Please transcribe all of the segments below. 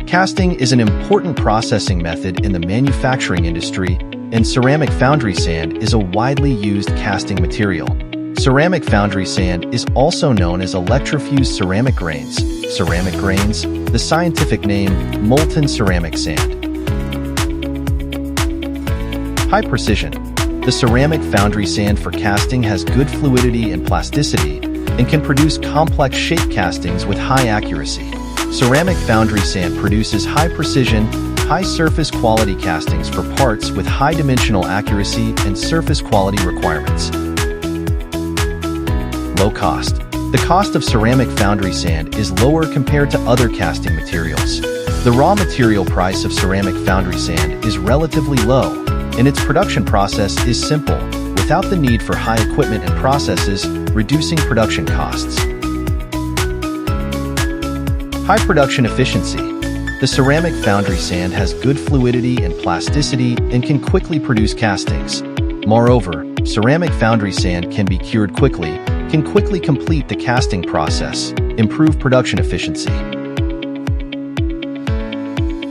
Casting is an important processing method in the manufacturing industry, and ceramic foundry sand is a widely used casting material. Ceramic foundry sand is also known as electrofused ceramic grains. Ceramic grains, the scientific name, molten ceramic sand. High precision. The ceramic foundry sand for casting has good fluidity and plasticity and can produce complex shape castings with high accuracy. Ceramic foundry sand produces high precision, high surface quality castings for parts with high dimensional accuracy and surface quality requirements. Low cost. The cost of ceramic foundry sand is lower compared to other casting materials. The raw material price of ceramic foundry sand is relatively low, and its production process is simple, without the need for high equipment and processes, reducing production costs. High production efficiency. The ceramic foundry sand has good fluidity and plasticity and can quickly produce castings. Moreover, ceramic foundry sand can be cured quickly, can quickly complete the casting process, improve production efficiency.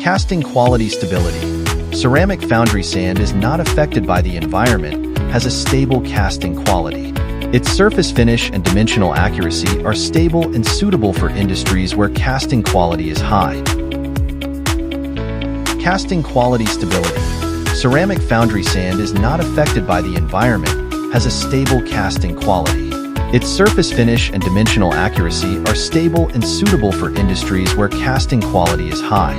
Casting quality stability. Ceramic foundry sand is not affected by the environment, has a stable casting quality. Its surface finish and dimensional accuracy are stable and suitable for industries where casting quality is high. Casting quality stability. Ceramic foundry sand is not affected by the environment, has a stable casting quality. Its surface finish and dimensional accuracy are stable and suitable for industries where casting quality is high.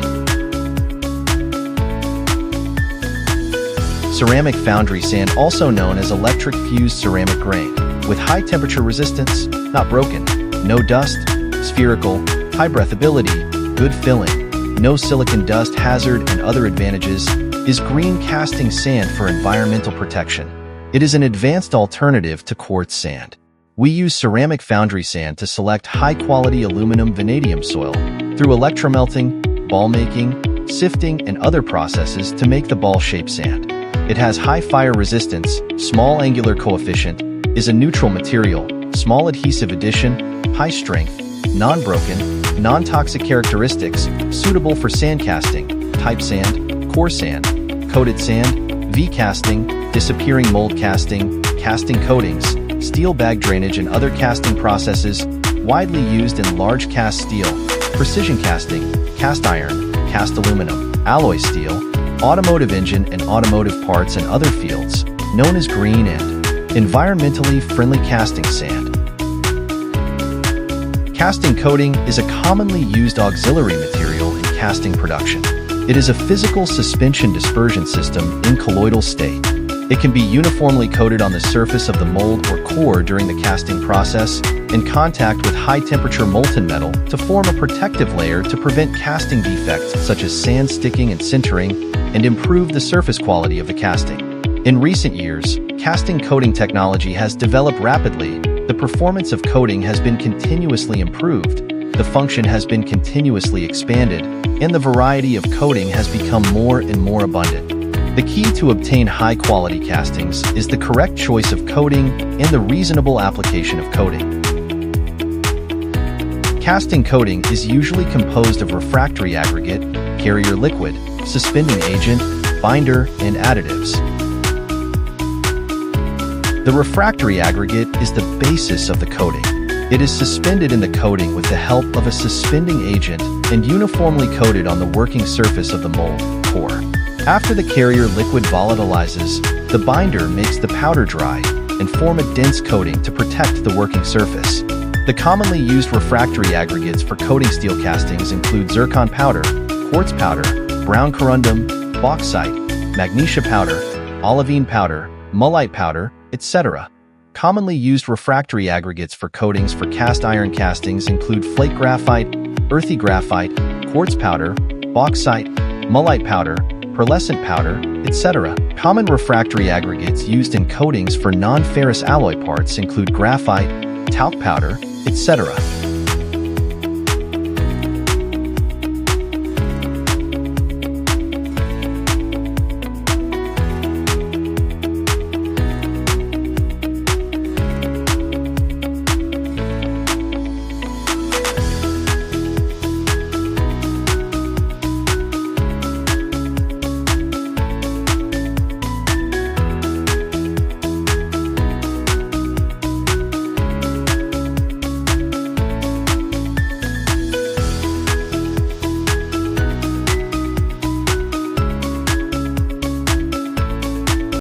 Ceramic foundry sand, also known as electric fused ceramic grain, with high temperature resistance, not broken, no dust, spherical, high breathability, good filling, no silicon dust hazard and other advantages, is green casting sand for environmental protection. It is an advanced alternative to quartz sand. We use ceramic foundry sand to select high-quality aluminum vanadium soil through electromelting, ball making, sifting, and other processes to make the ball-shaped sand. It has high fire resistance, small angular coefficient, is a neutral material, small adhesive addition, high strength, non-broken, non-toxic characteristics, suitable for sand casting, type sand, core sand, coated sand, V-casting, disappearing mold casting, casting coatings, steel bag drainage and other casting processes, widely used in large cast steel, precision casting, cast iron, cast aluminum, alloy steel, automotive engine and automotive parts and other fields, known as green and environmentally friendly casting sand. Casting coating is a commonly used auxiliary material in casting production. It is a physical suspension dispersion system in colloidal state. It can be uniformly coated on the surface of the mold or core during the casting process, in contact with high-temperature molten metal to form a protective layer to prevent casting defects such as sand sticking and sintering, and improve the surface quality of the casting. In recent years, casting coating technology has developed rapidly, the performance of coating has been continuously improved, the function has been continuously expanded, and the variety of coating has become more and more abundant. The key to obtain high-quality castings is the correct choice of coating and the reasonable application of coating. Casting coating is usually composed of refractory aggregate, carrier liquid, suspending agent, binder, and additives. The refractory aggregate is the basis of the coating. It is suspended in the coating with the help of a suspending agent and uniformly coated on the working surface of the mold, core. After the carrier liquid volatilizes, the binder makes the powder dry and form a dense coating to protect the working surface. The commonly used refractory aggregates for coating steel castings include zircon powder, quartz powder, brown corundum, bauxite, magnesia powder, olivine powder, mullite powder, etc. Commonly used refractory aggregates for coatings for cast iron castings include flake graphite, earthy graphite, quartz powder, bauxite, mullite powder, pearlescent powder, etc. Common refractory aggregates used in coatings for non-ferrous alloy parts include graphite, talc powder, etc.